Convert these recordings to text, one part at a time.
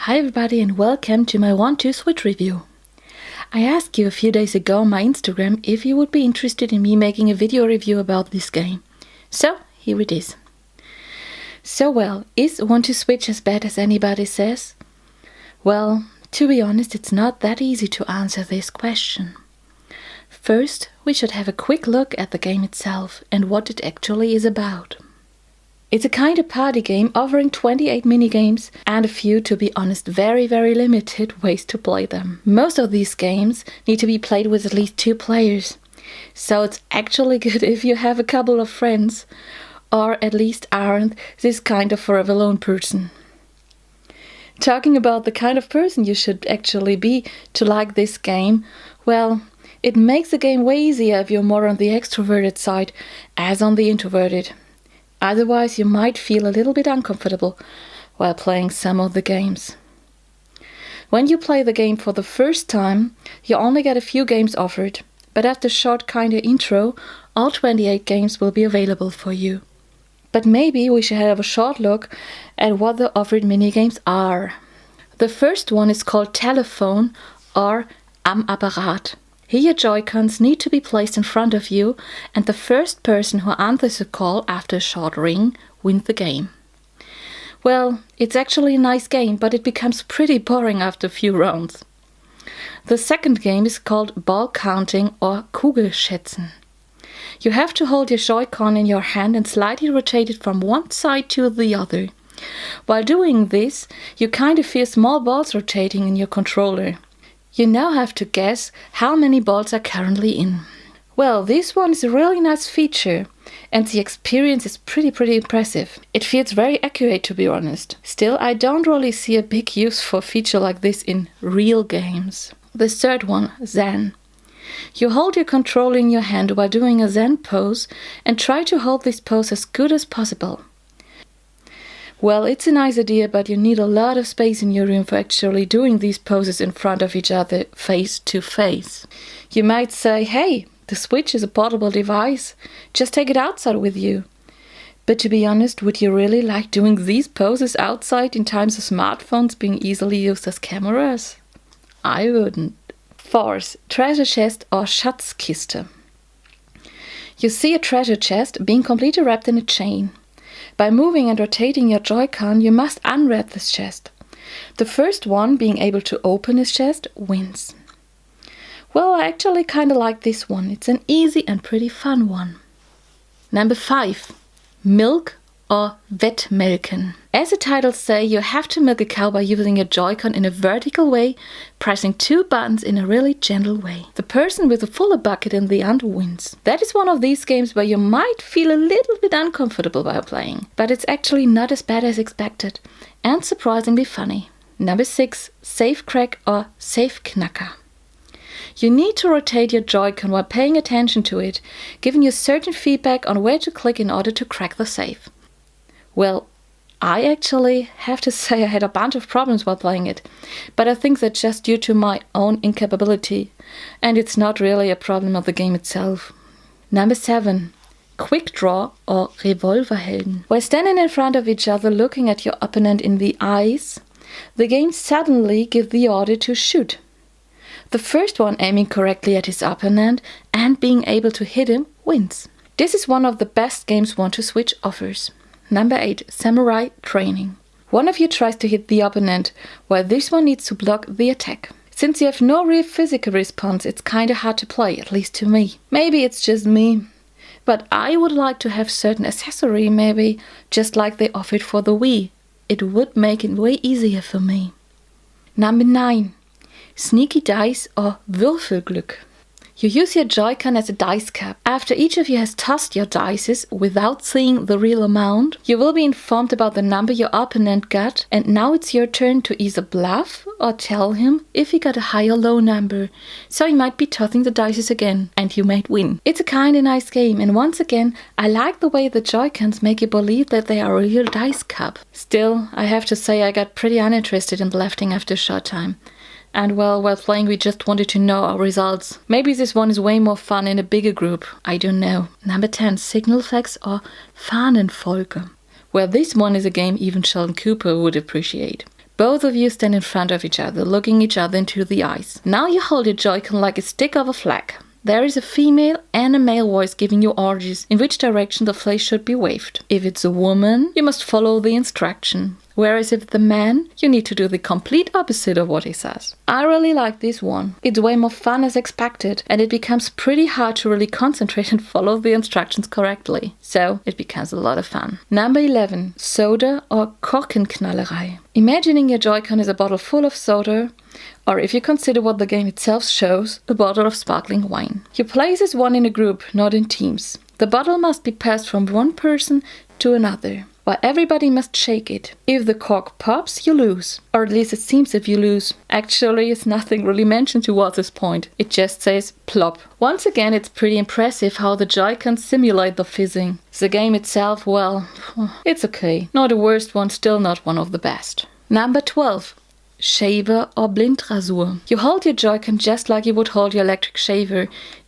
Hi everybody and welcome to my 1-2 Switch review. I asked you a few days ago on my Instagram if you would be interested in me making a video review about this game. So here it is. Is 1-2 Switch as bad as anybody says? Well, to be honest, it's not that easy to answer this question. First, we should have a quick look at the game itself and what it actually is about. It's a kind of party game offering 28 minigames and a few, to be honest, very limited ways to play them. Most of these games need to be played with at least 2 players, so it's actually good if you have a couple of friends, or at least aren't this kind of forever alone person. Talking about the kind of person you should actually be to like this game, well, it makes the game way easier if you're more on the extroverted side as on the introverted. Otherwise, you might feel a little bit uncomfortable while playing some of the games. When you play the game for the first time, you only get a few games offered, but after a short kinda intro, all 28 games will be available for you. But maybe we should have a short look at what the offered minigames are. The first one is called Telephone or Am Apparat. Here your Joy-Cons need to be placed in front of you, and the first person who answers a call after a short ring wins the game. Well, it's actually a nice game, but it becomes pretty boring after a few rounds. The second game is called Ball Counting or Kugelschätzen. You have to hold your Joy-Con in your hand and slightly rotate it from one side to the other. While doing this, you kind of feel small balls rotating in your controller. You now have to guess how many balls are currently in. Well, this one is a really nice feature, and the experience is pretty impressive. It feels very accurate, to be honest. Still, I don't really see a big use for a feature like this in real games. The third one, Zen. You hold your controller in your hand while doing a Zen pose and try to hold this pose as good as possible. Well, it's a nice idea, but you need a lot of space in your room for actually doing these poses in front of each other, face to face. You might say, hey, the Switch is a portable device, just take it outside with you. But to be honest, would you really like doing these poses outside in times of smartphones being easily used as cameras? I wouldn't. Fourth, treasure chest or Schatzkiste. You see a treasure chest being completely wrapped in a chain. By moving and rotating your Joy-Con, you must unwrap this chest. The first one, being able to open his chest, wins. Well, I actually kinda like this one. It's an easy and pretty fun one. Number 5. Milk or Wettmelken. As the titles say, you have to milk a cow by using your Joy-Con in a vertical way, pressing 2 buttons in a really gentle way. The person with a fuller bucket in the end wins. That is one of these games where you might feel a little bit uncomfortable while playing, but it's actually not as bad as expected, and surprisingly funny. Number 6. Safe Crack or Safe Knacker. You need to rotate your Joy-Con while paying attention to it, giving you certain feedback on where to click in order to crack the safe. Well, I actually have to say I had a bunch of problems while playing it, but I think that's just due to my own incapability, and it's not really a problem of the game itself. Number 7. Quick Draw or Revolverhelden. While standing in front of each other looking at your opponent in the eyes, the game suddenly gives the order to shoot. The first one aiming correctly at his opponent and being able to hit him wins. This is one of the best games 1-2 Switch offers. Number 8. Samurai Training. One of you tries to hit the opponent, while this one needs to block the attack. Since you have no real physical response, it's kinda hard to play, at least to me. Maybe it's just me, but I would like to have certain accessory, maybe, just like they offered for the Wii. It would make it way easier for me. Number 9. Sneaky Dice or Würfelglück. You use your Joy-Con as a dice cup. After each of you has tossed your dices without seeing the real amount, you will be informed about the number your opponent got, and now it's your turn to either bluff or tell him if he got a high or low number. So he might be tossing the dices again, and you might win. It's a kinda nice game, and once again, I like the way the Joy-Cons make you believe that they are a real dice cup. Still, I have to say I got pretty uninterested in bluffing after a short time. And well, while playing we just wanted to know our results. Maybe this one is way more fun in a bigger group, I don't know. Number 10, Signal Flags or Fahnenfolge. Well, this one is a game even Sheldon Cooper would appreciate. Both of you stand in front of each other, looking each other into the eyes. Now you hold your Joy-Con like a stick of a flag. There is a female and a male voice giving you orders in which direction the flag should be waved. If it's a woman, you must follow the instruction. Whereas if the man, you need to do the complete opposite of what he says. I really like this one. It's way more fun as expected, and it becomes pretty hard to really concentrate and follow the instructions correctly. So it becomes a lot of fun. Number 11. Soda or Korkenknallerei. Imagining your Joy-Con is a bottle full of soda, or if you consider what the game itself shows, a bottle of sparkling wine. You place as one in a group, not in teams. The bottle must be passed from one person to another, while everybody must shake it. If the cork pops, you lose. Or at least it seems if you lose. Actually, it's nothing really mentioned towards this point. It just says plop. Once again, it's pretty impressive how the Joy-Cons simulate the fizzing. The game itself, well, it's okay. Not the worst one, still not one of the best. Number 12. Shaver or Blindrasur. You hold your Joy-Con just like you would hold your electric shaver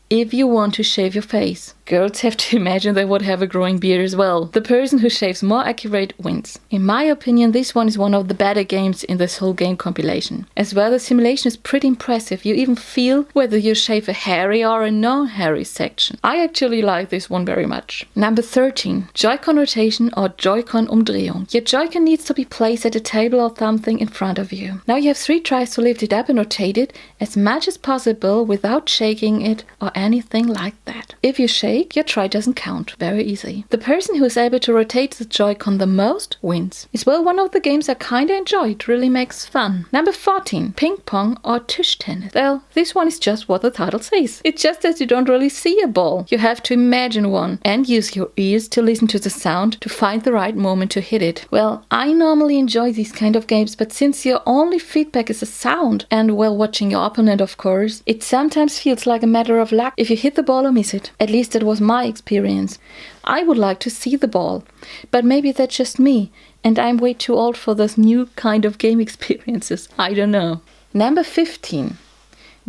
if you want to shave your face. Girls have to imagine they would have a growing beard as well. The person who shaves more accurate wins. In my opinion, this one is one of the better games in this whole game compilation. As well, the simulation is pretty impressive. You even feel whether you shave a hairy or a non-hairy section. I actually like this one very much. Number 13. Joy-Con rotation or Joy-Con Umdrehung. Your Joy-Con needs to be placed at a table or something in front of you. Now you have 3 tries to lift it up and rotate it as much as possible without shaking it or anything like that. If you shake, your try doesn't count. Very easy. The person who is able to rotate the Joy-Con the most wins. It's well one of the games I kinda enjoy. It really makes fun. Number 14. Ping pong or Tischtennis. Well, this one is just what the title says. It's just that you don't really see a ball. You have to imagine one and use your ears to listen to the sound to find the right moment to hit it. Well, I normally enjoy these kind of games, but since your only feedback is a sound, and while watching your opponent of course, it sometimes feels like a matter of luck if you hit the ball or miss it. At least that was my experience. I would like to see the ball, but maybe that's just me, and I'm way too old for those new kind of game experiences. I don't know. Number 15.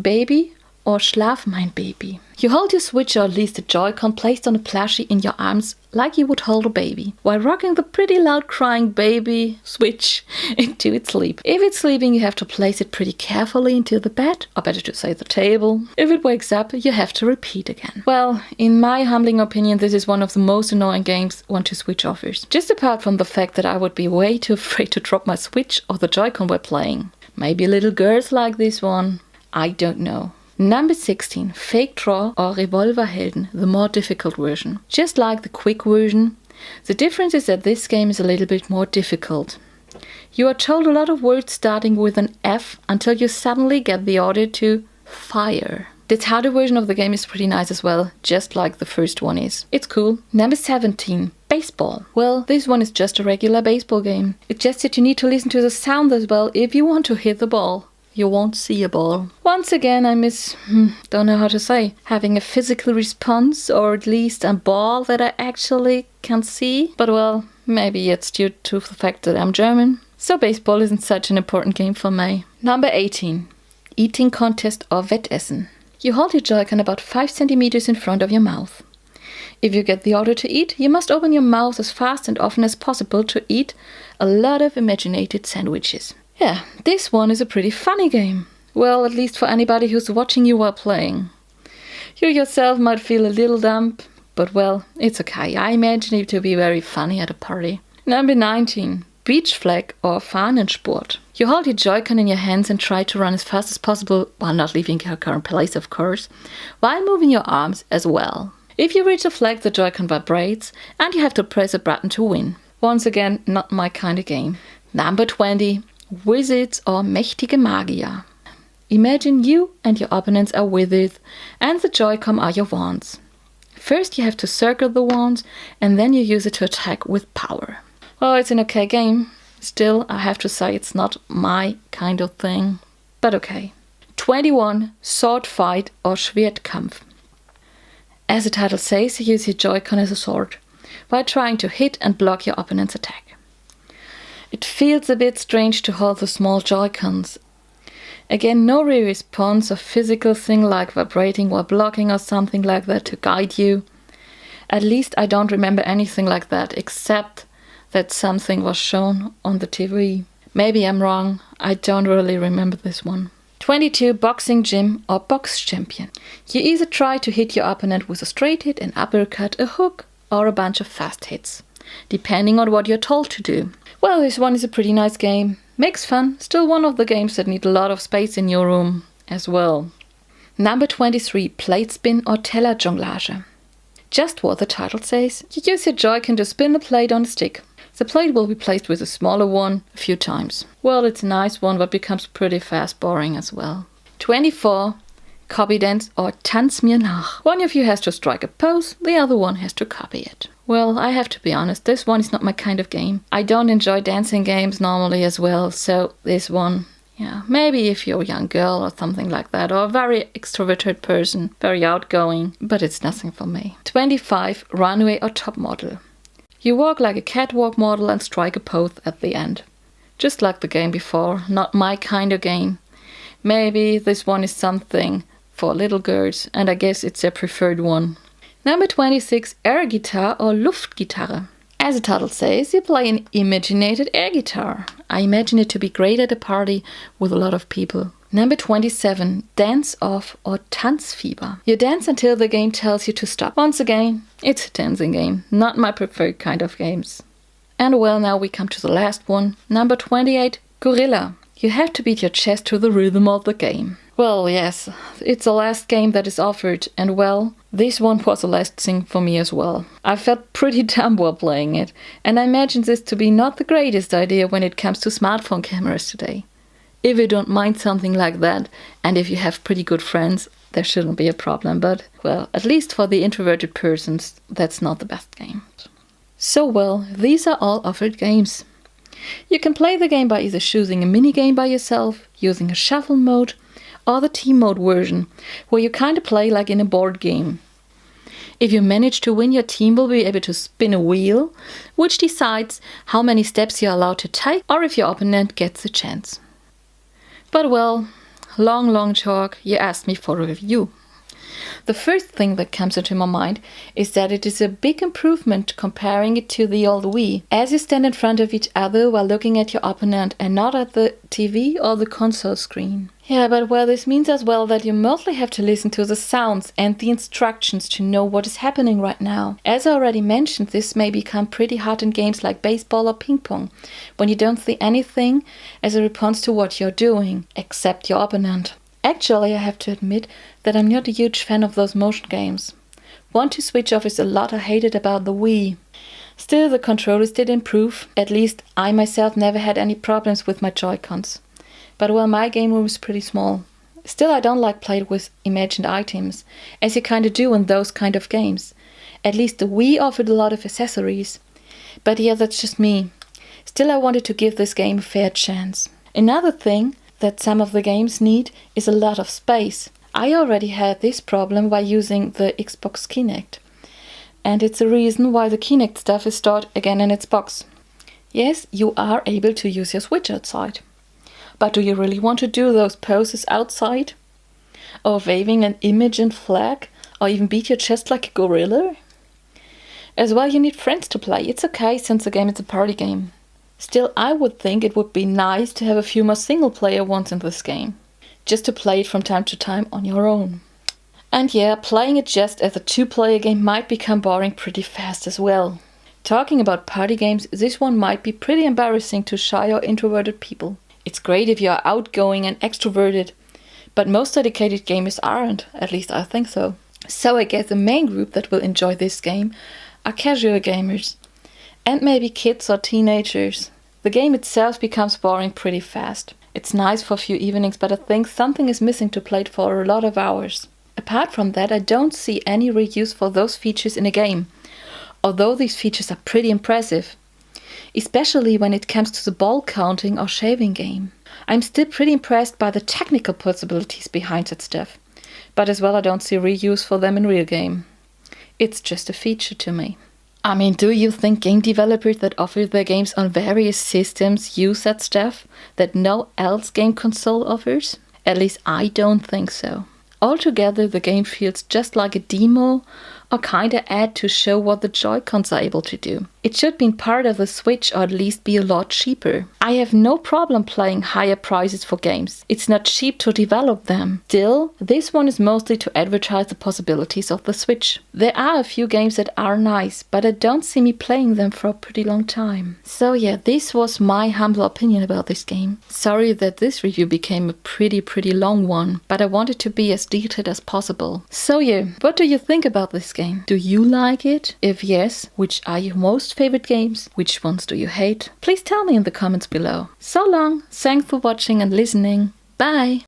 Baby or Schlaf mein Baby. You hold your Switch or at least a Joy-Con placed on a plushie in your arms like you would hold a baby, while rocking the pretty loud crying baby Switch into its sleep. If it's sleeping, you have to place it pretty carefully into the bed, or better to say the table. If it wakes up, you have to repeat again. Well, in my humbling opinion, this is one of the most annoying games One to Switch offers. Just apart from the fact that I would be way too afraid to drop my Switch or the Joy-Con while playing. Maybe little girls like this one. I don't know. Number 16. Fake Draw or Revolverhelden, the more difficult version. Just like the quick version, the difference is that this game is a little bit more difficult. You are told a lot of words starting with an F until you suddenly get the order to fire. The harder version of the game is pretty nice as well, just like the first one is. It's cool. Number 17. Baseball. Well, this one is just a regular baseball game. It's just that you need to listen to the sound as well if you want to hit the ball. You won't see a ball. Once again, I miss, don't know how to say, having a physical response, or at least a ball that I actually can see. But well, maybe it's due to the fact that I'm German. So baseball isn't such an important game for me. Number 18. Eating contest or Wettessen. You hold your Joy-Con about 5 centimeters in front of your mouth. If you get the order to eat, you must open your mouth as fast and often as possible to eat a lot of imaginated sandwiches. Yeah, this one is a pretty funny game. Well, at least for anybody who's watching you while playing. You yourself might feel a little dumb, but well, it's okay. I imagine it to be very funny at a party. Number 19. Beach flag or Fahnensport. You hold your Joy-Con in your hands and try to run as fast as possible, while not leaving your current place, of course, while moving your arms as well. If you reach a flag, the Joy-Con vibrates, and you have to press a button to win. Once again, not my kind of game. Number 20. Wizards or mächtige Magier. Imagine you and your opponents are wizards and the Joy-Con are your wands. First you have to circle the wands and then you use it to attack with power. Oh, it's an okay game. Still, I have to say it's not my kind of thing. But okay. 21. Sword fight or Schwertkampf. As the title says, you use your Joy-Con as a sword while trying to hit and block your opponent's attack. It feels a bit strange to hold the small Joy-Cons. Again, no real response or physical thing like vibrating while blocking or something like that to guide you. At least I don't remember anything like that, except that something was shown on the TV. Maybe I'm wrong, I don't really remember this one. 22. Boxing gym or box champion. You either try to hit your opponent with a straight hit, an uppercut, a hook, or a bunch of fast hits, depending on what you're told to do. Well, this one is a pretty nice game. Makes fun, still one of the games that need a lot of space in your room as well. Number 23. Plate spin or teller jonglage. Just what the title says, you use your Joy-Con to spin a plate on a stick. The plate will be placed with a smaller one a few times. Well, it's a nice one, but becomes pretty fast boring as well. 24. Copy dance or tanz mir nach. One of you has to strike a pose, the other one has to copy it. Well, I have to be honest, this one is not my kind of game. I don't enjoy dancing games normally as well, so this one, yeah, maybe if you're a young girl or something like that, or a very extroverted person, very outgoing, but it's nothing for me. 25. Runway or top model. You walk like a catwalk model and strike a pose at the end. Just like the game before, not my kind of game. Maybe this one is something for little girls, and I guess it's their preferred one. Number 26. Air guitar or Luftgitarre. As the title says, you play an imaginated air guitar. I imagine it to be great at a party with a lot of people. Number 27. Dance off or Tanzfieber. You dance until the game tells you to stop. Once again, it's a dancing game, not my preferred kind of games. And well, now we come to the last one. Number 28. Gorilla. You have to beat your chest to the rhythm of the game. Well, yes, it's the last game that is offered, and well, this one was the last thing for me as well. I felt pretty dumb while playing it, and I imagine this to be not the greatest idea when it comes to smartphone cameras today. If you don't mind something like that, and if you have pretty good friends, there shouldn't be a problem, but, well, at least for the introverted persons, that's not the best game. So, well, these are all offered games. You can play the game by either choosing a minigame by yourself, using a shuffle mode, or the team mode version, where you kind of play like in a board game. If you manage to win, your team will be able to spin a wheel, which decides how many steps you're allowed to take, or if your opponent gets a chance. But well, long talk, you asked me for a review. The first thing that comes into my mind is that it is a big improvement comparing it to the old Wii, as you stand in front of each other while looking at your opponent and not at the TV or the console screen. Yeah, but well, this means as well that you mostly have to listen to the sounds and the instructions to know what is happening right now. As I already mentioned, this may become pretty hard in games like baseball or ping pong, when you don't see anything as a response to what you're doing, except your opponent. Actually, I have to admit that I'm not a huge fan of those motion games. One to switch off is a lot I hated about the Wii. Still, the controllers did improve. At least I myself never had any problems with my Joy-Cons. But well, my game room is pretty small. Still, I don't like playing with imagined items, as you kinda do in those kind of games. At least the Wii offered a lot of accessories. But yeah, that's just me. Still, I wanted to give this game a fair chance. Another thing that some of the games need is a lot of space. I already had this problem by using the Xbox Kinect. And it's a reason why the Kinect stuff is stored again in its box. Yes, you are able to use your Switch outside. But do you really want to do those poses outside? Or waving an image and flag? Or even beat your chest like a gorilla? As well, you need friends to play. It's okay since the game is a party game. Still, I would think it would be nice to have a few more single-player ones in this game, just to play it from time to time on your own. And yeah, playing it just as a two-player game might become boring pretty fast as well. Talking about party games, this one might be pretty embarrassing to shy or introverted people. It's great if you are outgoing and extroverted, but most dedicated gamers aren't, at least I think so. So I guess the main group that will enjoy this game are casual gamers. And maybe kids or teenagers. The game itself becomes boring pretty fast. It's nice for a few evenings, but I think something is missing to play it for a lot of hours. Apart from that, I don't see any reuse for those features in a game, although these features are pretty impressive. Especially when it comes to the ball counting or shaving game. I'm still pretty impressed by the technical possibilities behind that stuff, but as well I don't see reuse for them in real game. It's just a feature to me. I mean, do you think game developers that offer their games on various systems use that stuff that no else game console offers? At least I don't think so. Altogether, the game feels just like a demo or kinda add to show what the Joy-Cons are able to do. It should be part of the Switch or at least be a lot cheaper. I have no problem paying higher prices for games. It's not cheap to develop them. Still, this one is mostly to advertise the possibilities of the Switch. There are a few games that are nice, but I don't see me playing them for a pretty long time. So yeah, this was my humble opinion about this game. Sorry that this review became a pretty long one, but I wanted to be as detailed as possible. So yeah, what do you think about this game? Do you like it? If yes, which are your most favorite games? Which ones do you hate? Please tell me in the comments below. So long, thanks for watching and listening. Bye!